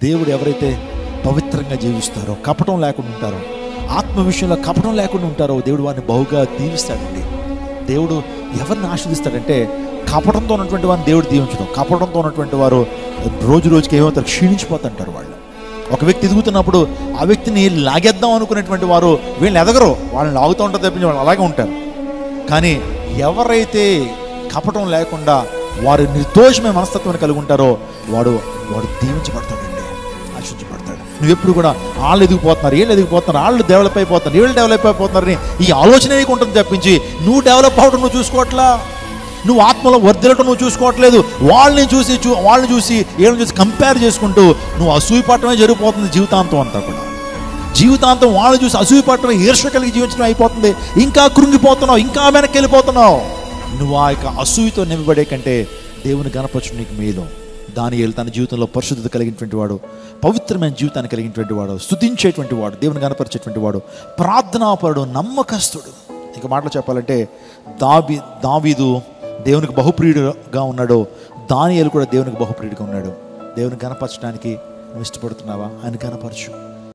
దేవుడు ఎవరైతే పవిత్రంగా జీవిస్తారో, కపటం లేకుండా ఉంటారో, ఆత్మ విషయంలో కపటం లేకుండా ఉంటారో, దేవుడు వారిని బహుగా దీవిస్తాడండి. దేవుడు ఎవరిని ఆశీర్దిస్తాడంటే, కపటంతో ఉన్నటువంటి వారిని దేవుడు దీవించడం. కపటంతో ఉన్నటువంటి వారు రోజు రోజుకి ఏమవుతారు, క్షీణించిపోతుంటారు. వాళ్ళు ఒక వ్యక్తి ఎదుగుతున్నప్పుడు ఆ వ్యక్తిని లాగేద్దాం అనుకునేటువంటి వారు వీళ్ళని ఎదగరు, వాళ్ళని లాగుతూ ఉంటారు తప్పించి వాళ్ళు అలాగే ఉంటారు. కానీ ఎవరైతే కపటం లేకుండా వారు నిర్దోషమైన మనస్తత్వాన్ని కలిగి ఉంటారో వాడు దీవించబడతాడండి, ఆశించబడతాడు. నువ్వెప్పుడు కూడా వాళ్ళు ఎదిగిపోతున్నారు, వీళ్ళు ఎదిగిపోతున్నారు, వాళ్ళు డెవలప్ అయిపోతున్నారు, వీళ్ళు డెవలప్ అయిపోతున్నారని ఈ ఆలోచన ఉంటుంది తప్పించి నువ్వు డెవలప్ అవడం నువ్వు చూసుకోవట్లా, నువ్వు ఆత్మలో వర్ధిల్లటం నువ్వు చూసుకోవట్లేదు. వాళ్ళని చూసి ఏళ్ళని చూసి కంపేర్ చేసుకుంటూ నువ్వు అసూయపడటమే జరిగిపోతుంది జీవితాంతం అంతా కూడా. జీవితాంతం వాళ్ళని చూసి అసూయపడటమే, ఈర్ష్య కలిగి జీవించడం అయిపోతుంది. ఇంకా కృంగిపోతున్నావు, ఇంకా వెనక్కి వెళ్ళిపోతున్నావు. నువ్వు ఆ యొక్క అసూయతో నింపబడే కంటే దేవుని గణపరచడం నీకు మేలు. దానియేలు తన జీవితంలో పరిశుద్ధత కలిగినటువంటి వాడు, పవిత్రమైన జీవితాన్ని కలిగినటువంటి వాడు, స్తుతించేటువంటి వాడు, దేవుని గణపరిచేటువంటి వాడు, ప్రార్థనాపరుడు, నమ్మకస్తుడు. ఇక మాటలు చెప్పాలంటే దావీదు దేవునికి బహుప్రియుడుగా ఉన్నాడు, దానియేలు కూడా దేవునికి బహుప్రియుడిగా ఉన్నాడు. దేవుని గణపరచడానికి నువ్వు ఇష్టపడుతున్నావా? ఆయన గణపరచు.